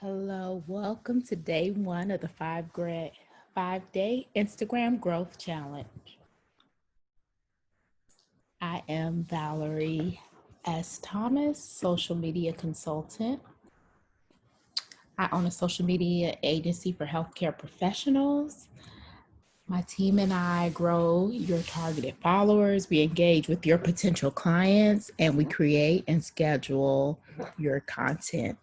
Hello, welcome to day one of the 5-day Instagram growth challenge. I am Valerie S. Thomas, social media consultant. I own a social media agency for healthcare professionals. My team and I grow your targeted followers. We engage with your potential clients and we create and schedule your content.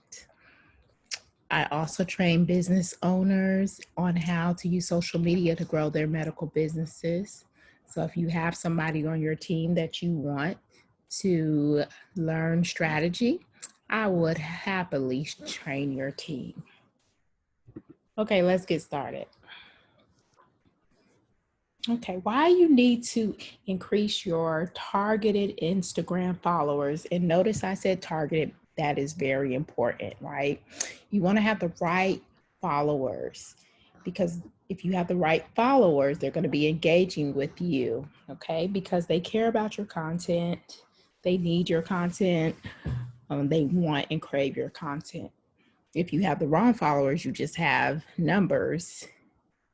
I also train business owners on how to use social media to grow their medical businesses. So if you have somebody on your team that you want to learn strategy, I would happily train your team. Okay, let's get started. Okay, why you need to increase your targeted Instagram followers. And notice I said targeted, that is very important, right? You want to have the right followers because if you have the right followers, they're going to be engaging with you, okay? Because they care about your content, they need your content, they want and crave your content. If you have the wrong followers, you just have numbers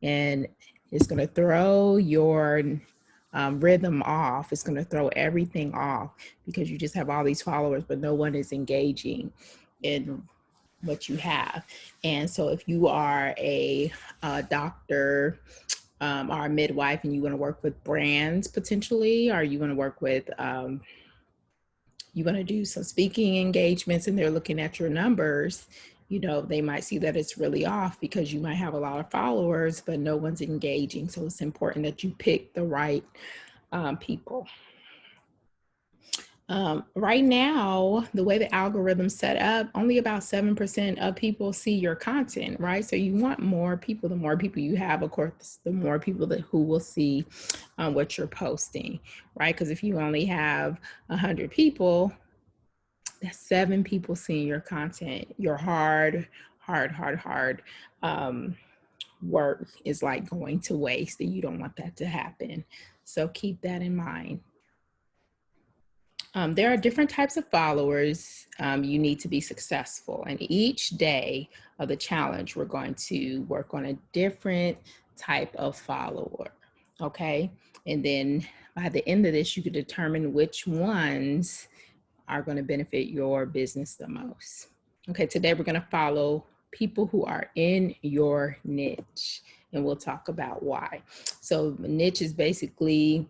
and it's going to throw your rhythm off. It's going to throw everything off because you just have all these followers, but no one is engaging in what you have. And so if you are a doctor or a midwife and you want to work with brands potentially, or you want to work with, you want to do some speaking engagements and they're looking at your numbers, you know, they might see that it's really off because you might have a lot of followers, but no one's engaging. So it's important that you pick the right people. Right now, the way the algorithm's set up, only about 7% of people see your content, right? So you want more people. The more people you have, of course, the more people who will see what you're posting, right? Because if you only have 100 people, that's 7 people seeing your content. Your hard work is like going to waste, and you don't want that to happen. So keep that in mind. There are different types of followers you need to be successful. And each day of the challenge, we're going to work on a different type of follower, okay? And then by the end of this, you can determine which ones are going to benefit your business the most. Okay, today we're going to follow people who are in your niche, and we'll talk about why. So niche is basically,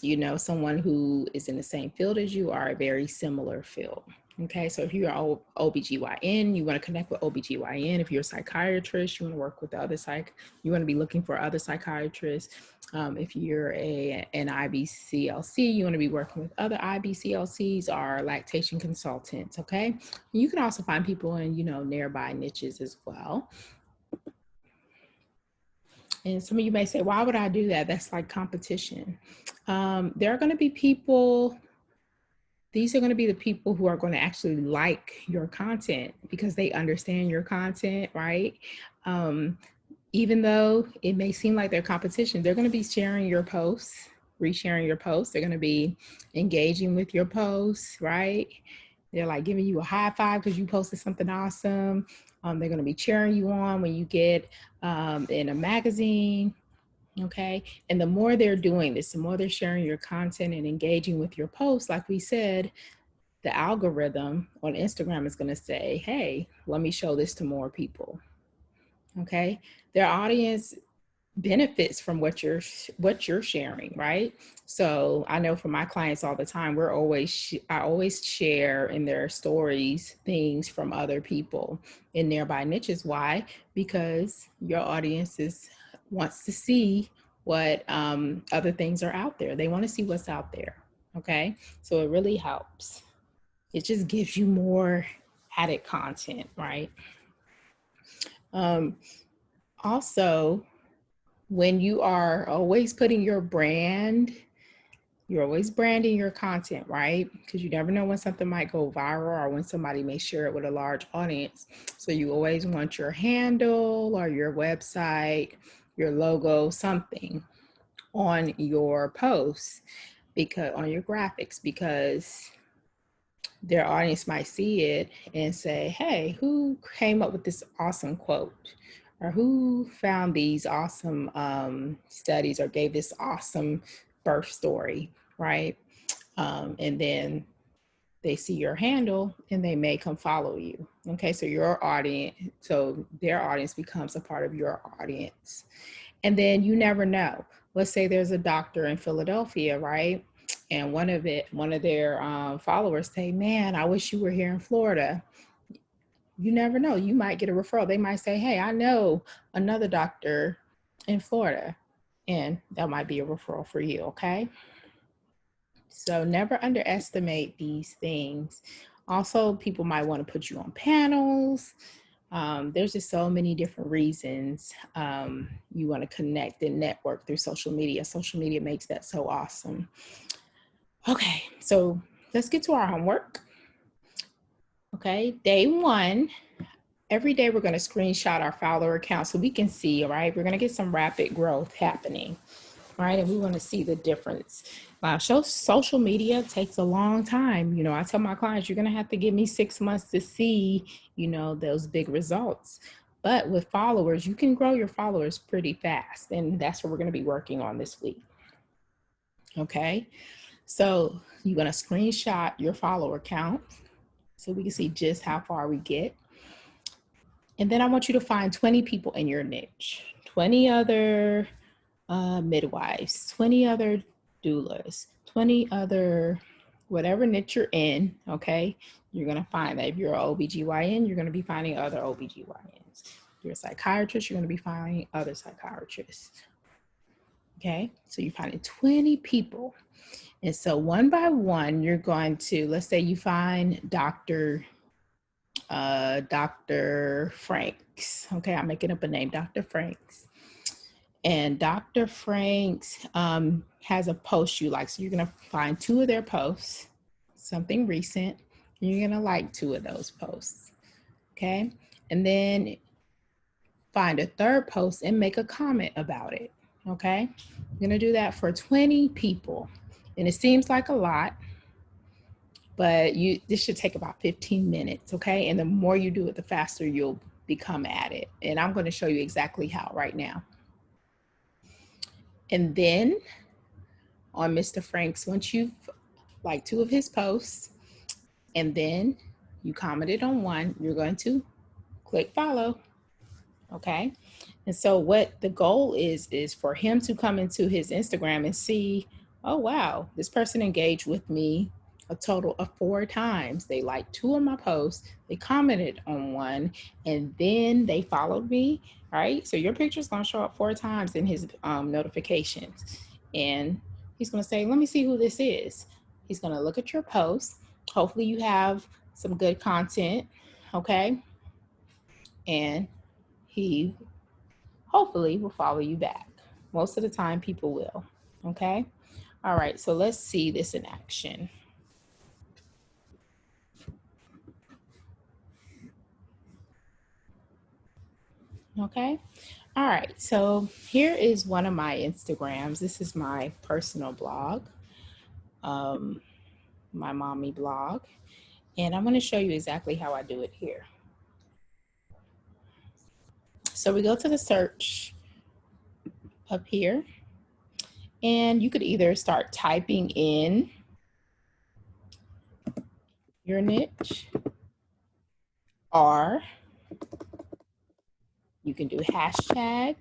you know, someone who is in the same field as you or a very similar field. Okay, so if you're OBGYN, you want to connect with OBGYN. If you're a psychiatrist, you want to work with other you want to be looking for other psychiatrists. If you're an IBCLC, you want to be working with other IBCLCs or lactation consultants, okay? You can also find people in, you know, nearby niches as well. And some of you may say, why would I do that? That's like competition. There are going to be people, these are going to be the people who are going to actually like your content because they understand your content, right? Even though it may seem like they're competition, they're going to be sharing your posts, resharing your posts. They're going to be engaging with your posts, right? They're like giving you a high five because you posted something awesome. They're going to be cheering you on when you get in a magazine, okay? And the more they're doing this, the more they're sharing your content and engaging with your posts, like we said, the algorithm on Instagram is going to say, hey, let me show this to more people, okay? Their audience benefits from what you're sharing, right? So I know for my clients all the time, I always share in their stories things from other people in nearby niches. Why? Because your audience wants to see what other things are out there. They want to see what's out there, okay? So it really helps. It just gives you more added content, right? Also, when you are always putting your brand, you're always branding your content, right? Because you never know when something might go viral or when somebody may share it with a large audience. So you always want your handle or your website, your logo, something on your posts, because on your graphics, because their audience might see it and say, hey, who came up with this awesome quote? Or who found these awesome studies or gave this awesome birth story, right? And then they see your handle and they may come follow you. Okay, so their audience becomes a part of your audience. And then you never know. Let's say there's a doctor in Philadelphia, right? And one of their followers say, man, I wish you were here in Florida. You never know. You might get a referral. They might say, hey, I know another doctor in Florida. And that might be a referral for you, okay? So never underestimate these things. Also, people might want to put you on panels. There's just so many different reasons you want to connect and network through social media. Social media makes that so awesome. Okay, so let's get to our homework. Okay, day one. Every day we're going to screenshot our follower account so we can see, all right? We're going to get some rapid growth happening, right? And we want to see the difference. Social media takes a long time. You know, I tell my clients, you're going to have to give me 6 months to see, you know, those big results. But with followers, you can grow your followers pretty fast. And that's what we're going to be working on this week. Okay. So you're going to screenshot your follower count so we can see just how far we get. And then I want you to find 20 people in your niche, 20 other midwives, 20 other doulas, 20 other, whatever niche you're in, okay? You're gonna find that. If you're an OBGYN, you're gonna be finding other OBGYNs. If you're a psychiatrist, you're gonna be finding other psychiatrists, okay? So you're finding 20 people. And so one by one, you're going to, let's say you find Dr. Franks. Okay, I'm making up a name, Dr. Franks. And Dr. Franks has a post you like. So you're going to find 2 of their posts, something recent. And you're going to like 2 of those posts. Okay. And then find a 3rd post and make a comment about it. Okay. You're going to do that for 20 people. And it seems like a lot, but this should take about 15 minutes, okay? And the more you do it, the faster you'll become at it. And I'm going to show you exactly how right now. And then on Mr. Franks, once you've liked 2 of his posts, and then you commented on one, you're going to click follow, okay? And so what the goal is for him to come into his Instagram and see, oh, wow, this person engaged with me a total of 4 times. They liked 2 of my posts, they commented on one, and then they followed me, right? So your picture is going to show up 4 times in his notifications. And he's going to say, let me see who this is. He's going to look at your post. Hopefully you have some good content, okay? And he hopefully will follow you back. Most of the time people will, okay? All right, so let's see this in action. Okay. All right. So here is one of my Instagrams. This is my personal blog, my mommy blog. And I'm going to show you exactly how I do it here. So we go to the search up here. And you could either start typing in your niche, or you can do hashtag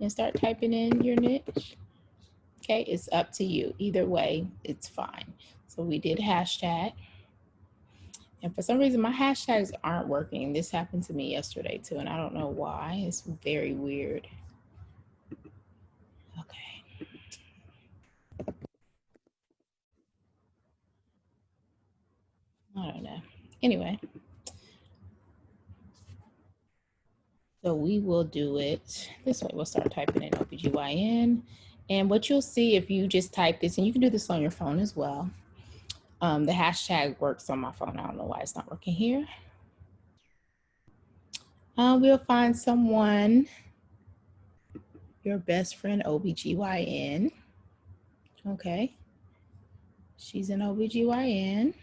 and start typing in your niche. Okay, it's up to you. Either way, it's fine. So we did hashtag. And for some reason, my hashtags aren't working. This happened to me yesterday too, and I don't know why. It's very weird. Okay. I don't know. Anyway. So we will do it this way. We'll start typing in OBGYN. And what you'll see if you just type this, and you can do this on your phone as well. The hashtag works on my phone. I don't know why it's not working here. We'll find someone, your best friend OBGYN. Okay. She's an OBGYN.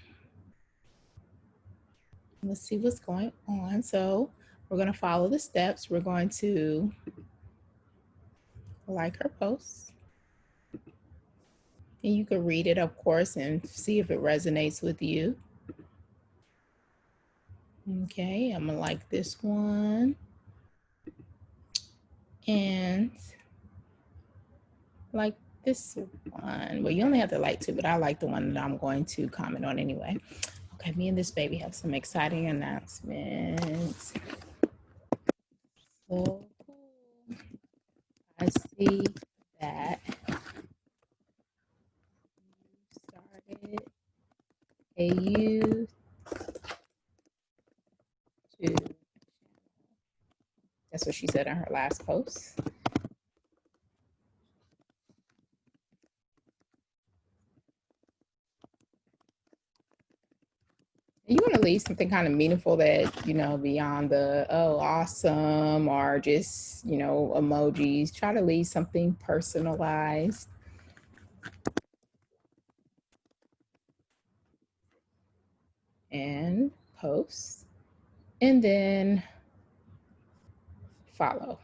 let's see what's going on. So we're going to follow the steps. We're going to like her post. And you can read it, of course, and see if it resonates with you. Okay, I'm going to like this one. And like this one. Well, you only have to like two, but I like the one that I'm going to comment on anyway. Okay, me and this baby have some exciting announcements. So cool. I see that you started a YouTube. That's what she said on her last post. You want to leave something kind of meaningful that, you know, beyond the, oh, awesome, or just, you know, emojis. Try to leave something personalized. And post. And then follow.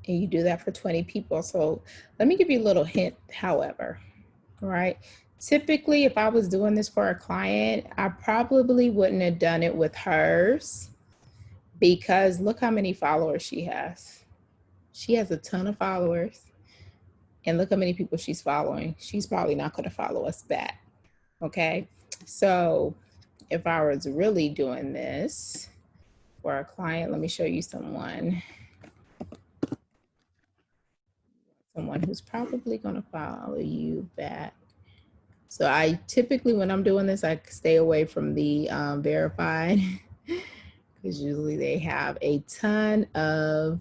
And you do that for 20 people. So let me give you a little hint, however, right? Typically, if I was doing this for a client, I probably wouldn't have done it with hers because look how many followers she has. She has a ton of followers. And look how many people she's following. She's probably not going to follow us back. Okay. So if I was really doing this for a client, let me show you someone who's probably going to follow you back. So I typically, when I'm doing this, I stay away from the verified because usually they have a ton of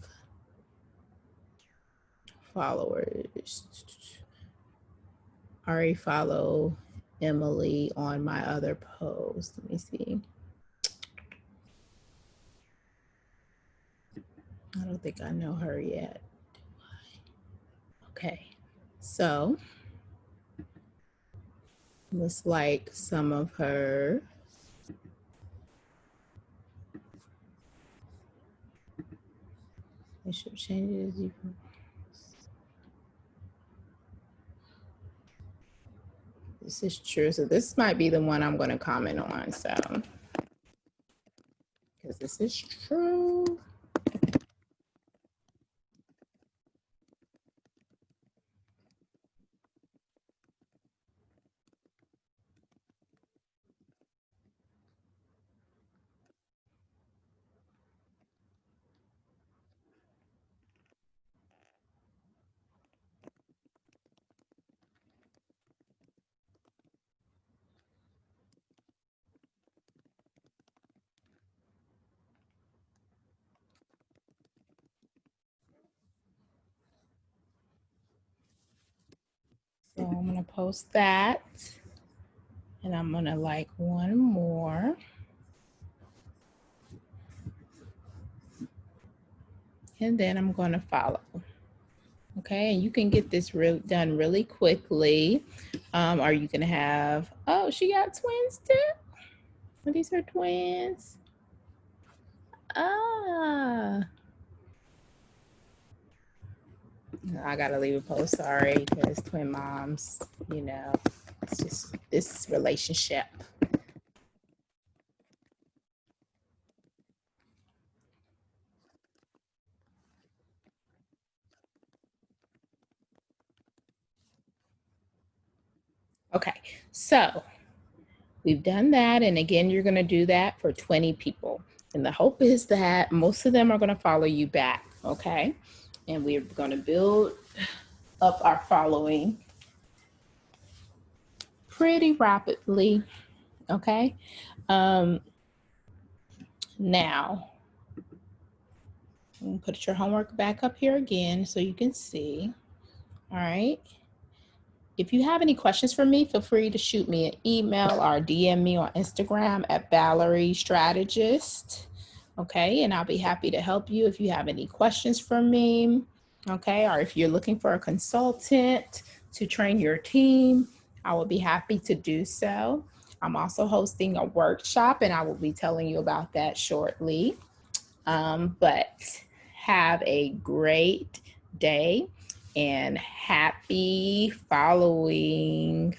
followers. I already follow Emily on my other post. Let me see. I don't think I know her yet. Okay, so let's like some of her. It should change it. This is true. So this might be the one I'm going to comment on. So, because this is true. So I'm going to post that. And I'm going to like one more. And then I'm going to follow. Okay, and you can get this done really quickly. Or you can have, oh, she got twins too? Are these her twins? Ah. I got to leave a post, sorry, because twin moms, you know, it's just this relationship. Okay, so we've done that. And again, you're going to do that for 20 people. And the hope is that most of them are going to follow you back. Okay. And we're going to build up our following pretty rapidly. Okay. Now, put your homework back up here again so you can see. All right. If you have any questions for me, feel free to shoot me an email or DM me on Instagram at Valerie Strategist. Okay, and I'll be happy to help you if you have any questions for me. Okay, or if you're looking for a consultant to train your team, I will be happy to do so. I'm also hosting a workshop, and I will be telling you about that shortly. But have a great day and happy following.